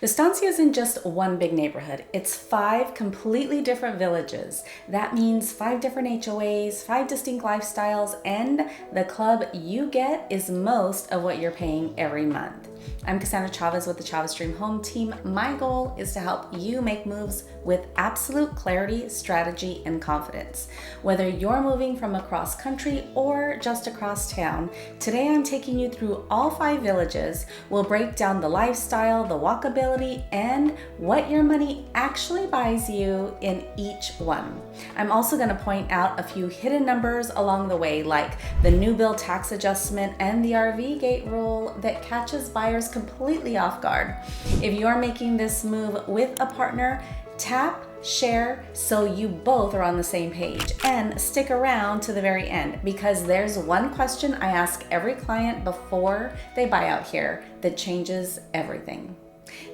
Estancia isn't just one big neighborhood, it's 5 completely different villages. That means 5 different HOAs, 5 distinct lifestyles, and the club you get is most of what you're paying every month. I'm Cassandra Chavez with the Chavez Dream Home Team. My goal is to help you make moves with absolute clarity, strategy, and confidence. Whether you're moving from across country or just across town, today I'm taking you through all 5 villages. We'll break down the lifestyle, the walkability, and what your money actually buys you in each one. I'm also going to point out a few hidden numbers along the way, like the new bill tax adjustment and the RV gate rule that catches buyers completely off guard. If you're making this move with a partner, tap share so you both are on the same page, and stick around to the very end because there's one question I ask every client before they buy out here that changes everything.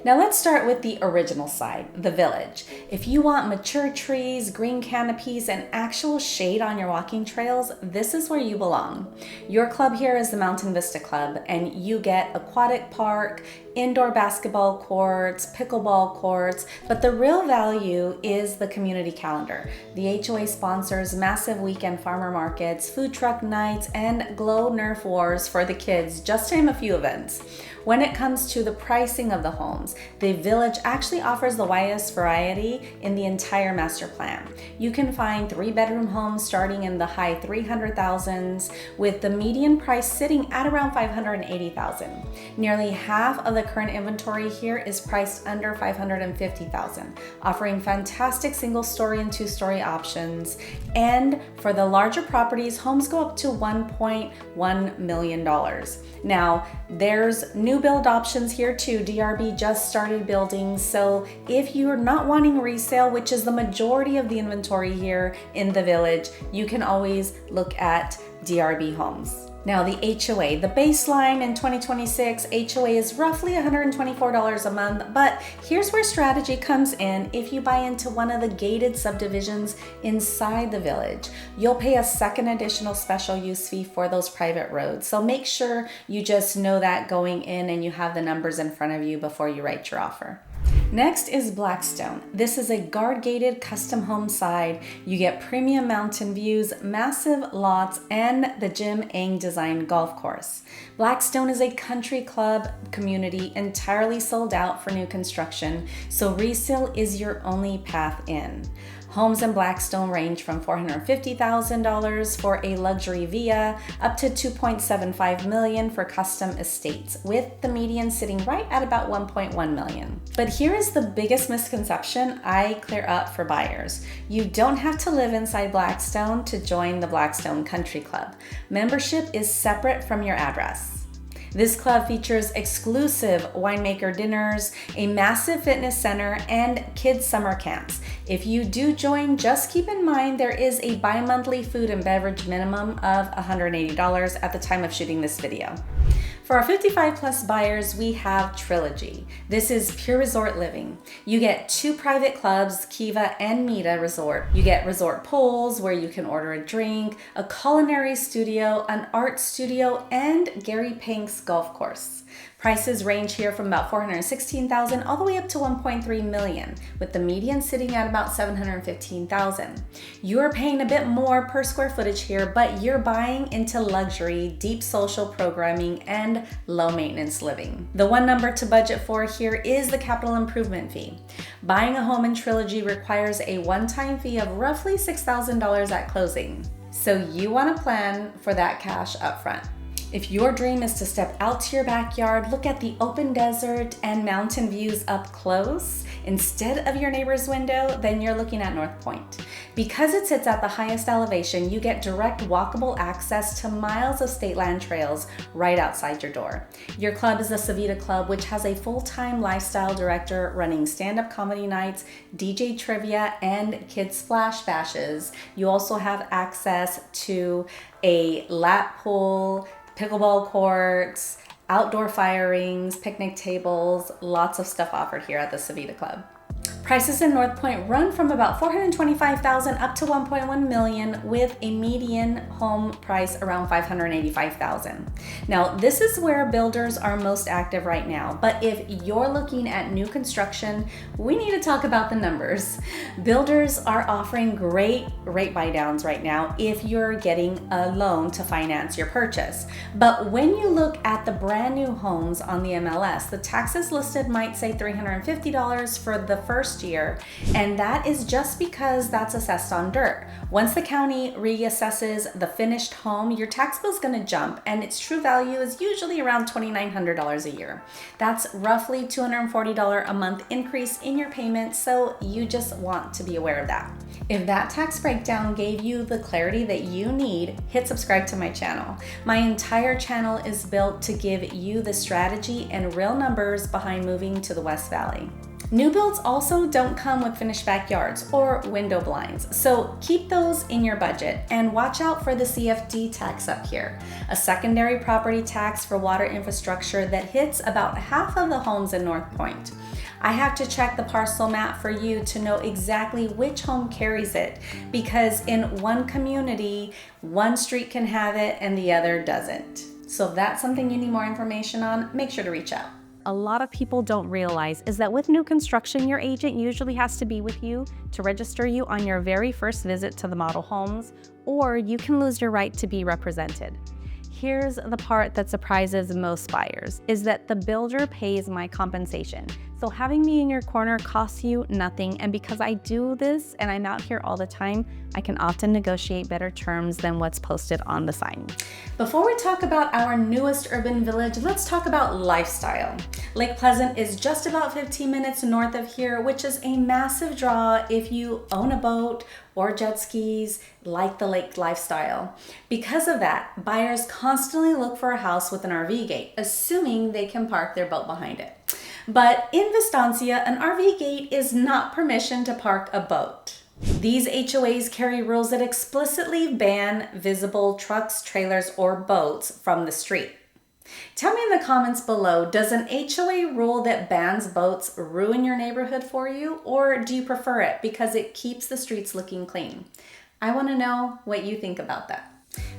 Now let's start with the original side, the village. If you want mature trees, green canopies, and actual shade on your walking trails, this is where you belong. Your club here is the Mountain Vista Club, and you get aquatic park, indoor basketball courts, pickleball courts, but the real value is the community calendar. The HOA sponsors massive weekend farmer markets, food truck nights, and glow Nerf wars for the kids, just to name a few events. When it comes to the pricing of the homes, the village actually offers the widest variety in the entire master plan. You can find 3-bedroom homes starting in the high 300,000s, with the median price sitting at around 580,000. Nearly half of the current inventory here is priced under 550,000, offering fantastic single-story and 2-story options. And for the larger properties, homes go up to $1.1 million. Now, there's new build options here too. DRB just started building, so if you're not wanting resale, which is the majority of the inventory here in the village, you can always look at DRB homes. Now the HOA, the baseline in 2026 HOA is roughly $124 a month, but here's where strategy comes in. If you buy into one of the gated subdivisions inside the village, you'll pay a second additional special use fee for those private roads. So make sure you just know that going in and you have the numbers in front of you before you write your offer. Next is Blackstone. This is a guard-gated custom home side. You get premium mountain views, massive lots, and the Jim Eng designed golf course. Blackstone is a country club community entirely sold out for new construction, so resale is your only path in. Homes in Blackstone range from $450,000 for a luxury villa up to $2.75 million for custom estates, with the median sitting right at about $1.1 million. But here is the biggest misconception I clear up for buyers. You don't have to live inside Blackstone to join the Blackstone Country Club. Membership is separate from your address. This club features exclusive winemaker dinners, a massive fitness center, and kids summer camps. If you do join, just keep in mind there is a bi-monthly food and beverage minimum of $180 at the time of shooting this video. For our 55 plus buyers, we have Trilogy. This is pure resort living. You get 2 private clubs, Kiva and Mita Resort. You get resort pools where you can order a drink, a culinary studio, an art studio, and Gary Pink's golf course. Prices range here from about $416,000 all the way up to $1.3 million, with the median sitting at about $715,000. You're paying a bit more per square footage here, but you're buying into luxury, deep social programming, and low maintenance living. The one number to budget for here is the capital improvement fee. Buying a home in Trilogy requires a one-time fee of roughly $6,000 at closing. So you want to plan for that cash upfront. If your dream is to step out to your backyard, look at the open desert and mountain views up close instead of your neighbor's window, then you're looking at North Point. Because it sits at the highest elevation, you get direct walkable access to miles of state land trails right outside your door. Your club is the Savita Club, which has a full-time lifestyle director running stand-up comedy nights, DJ trivia, and kids splash bashes. You also have access to a lap pool, pickleball courts, outdoor fire rings, picnic tables, lots of stuff offered here at the Savita Club. Prices in North Point run from about $425,000 up to $1.1 million, with a median home price around $585,000. Now, this is where builders are most active right now, but if you're looking at new construction, we need to talk about the numbers. Builders are offering great rate buy downs right now if you're getting a loan to finance your purchase. But when you look at the brand new homes on the MLS, the taxes listed might say $350 for the first year, and that is just because that's assessed on dirt. Once the county reassesses the finished home, your tax bill is going to jump, and its true value is usually around $2,900 a year. That's roughly $240 a month increase in your payment, so you just want to be aware of that. If that tax breakdown gave you the clarity that you need, hit subscribe to my channel. My entire channel is built to give you the strategy and real numbers behind moving to the West Valley. New builds also don't come with finished backyards or window blinds, so keep those in your budget and watch out for the CFD tax up here, a secondary property tax for water infrastructure that hits about half of the homes in North Point. I have to check the parcel map for you to know exactly which home carries it, because in one community, one street can have it and the other doesn't. So if that's something you need more information on, make sure to reach out. A lot of people don't realize is that with new construction, your agent usually has to be with you to register you on your very first visit to the model homes, or you can lose your right to be represented. Here's the part that surprises most buyers, is that the builder pays my compensation. So having me in your corner costs you nothing, and because I do this and I'm out here all the time, I can often negotiate better terms than what's posted on the sign. Before we talk about our newest urban village, let's talk about lifestyle. Lake Pleasant is just about 15 minutes north of here, which is a massive draw if you own a boat or jet skis, like the lake lifestyle. Because of that, buyers constantly look for a house with an RV gate, assuming they can park their boat behind it. But in Vistancia, an RV gate is not permission to park a boat. These HOAs carry rules that explicitly ban visible trucks, trailers, or boats from the street. Tell me in the comments below, does an HOA rule that bans boats ruin your neighborhood for you, or do you prefer it because it keeps the streets looking clean? I want to know what you think about that.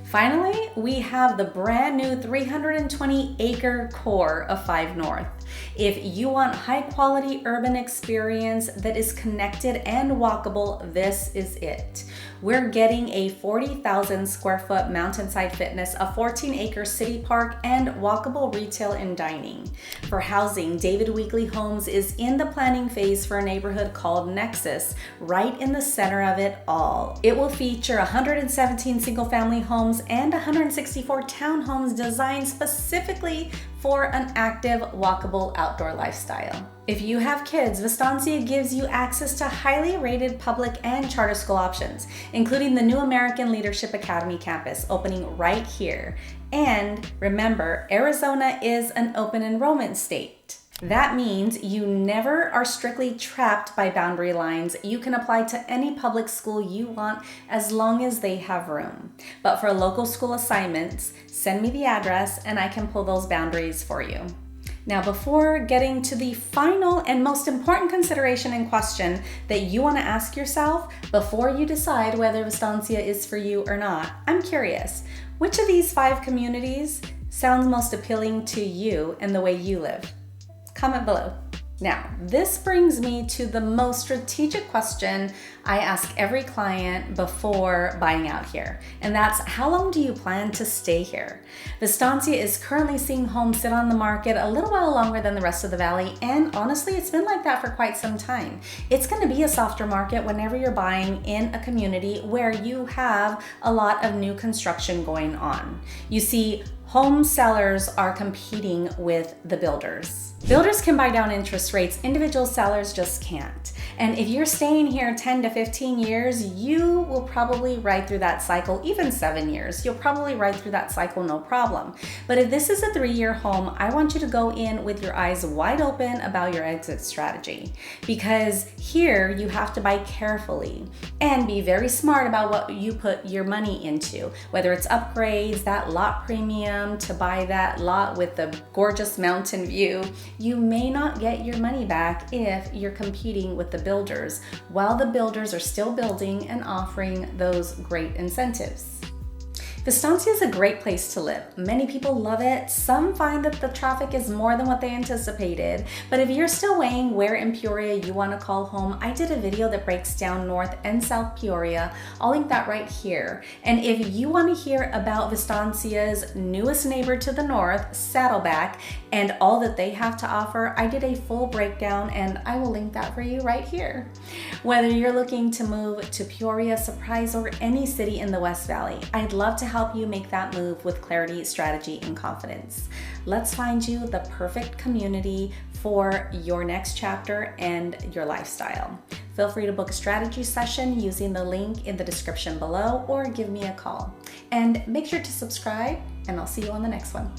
Finally, we have the brand new 320-acre core of 5 North. If you want high-quality urban experience that is connected and walkable, this is it. We're getting a 40,000 square foot Mountainside Fitness, a 14-acre city park, and walkable retail and dining. For housing, David Weekley Homes is in the planning phase for a neighborhood called Nexus, right in the center of it all. It will feature 117 single-family homes and 164 townhomes designed specifically for an active, walkable outdoor lifestyle. If you have kids, Vistancia gives you access to highly rated public and charter school options, including the new American Leadership Academy campus opening right here. And remember, Arizona is an open enrollment state. That means you never are strictly trapped by boundary lines. You can apply to any public school you want as long as they have room. But for local school assignments, send me the address and I can pull those boundaries for you. Now, before getting to the final and most important consideration and question that you want to ask yourself before you decide whether Vistancia is for you or not, I'm curious, which of these 5 communities sounds most appealing to you and the way you live? Comment below. Now, this brings me to the most strategic question I ask every client before buying out here, and that's, how long do you plan to stay here? Vistancia is currently seeing homes sit on the market a little while longer than the rest of the valley, and honestly, it's been like that for quite some time. It's going to be a softer market whenever you're buying in a community where you have a lot of new construction going on. You see, home sellers are competing with the builders. Builders can buy down interest rates, individual sellers just can't. And if you're staying here 10 to 15 years, you will probably ride through that cycle, even 7 years. You'll probably ride through that cycle no problem. But if this is a 3-year home, I want you to go in with your eyes wide open about your exit strategy. Because here you have to buy carefully and be very smart about what you put your money into, whether it's upgrades, that lot premium to buy that lot with the gorgeous mountain view. You may not get your money back if you're competing with the builders while the builders are still building and offering those great incentives. Vistancia is a great place to live. Many people love it. Some find that the traffic is more than what they anticipated. But if you're still weighing where in Peoria you want to call home, I did a video that breaks down North and South Peoria. I'll link that right here. And if you want to hear about Vistancia's newest neighbor to the north, Saddleback, and all that they have to offer, I did a full breakdown and I will link that for you right here. Whether you're looking to move to Peoria, Surprise, or any city in the West Valley, I'd love to help you make that move with clarity, strategy, and confidence. Let's find you the perfect community for your next chapter and your lifestyle. Feel free to book a strategy session using the link in the description below or give me a call. And make sure to subscribe, and I'll see you on the next one.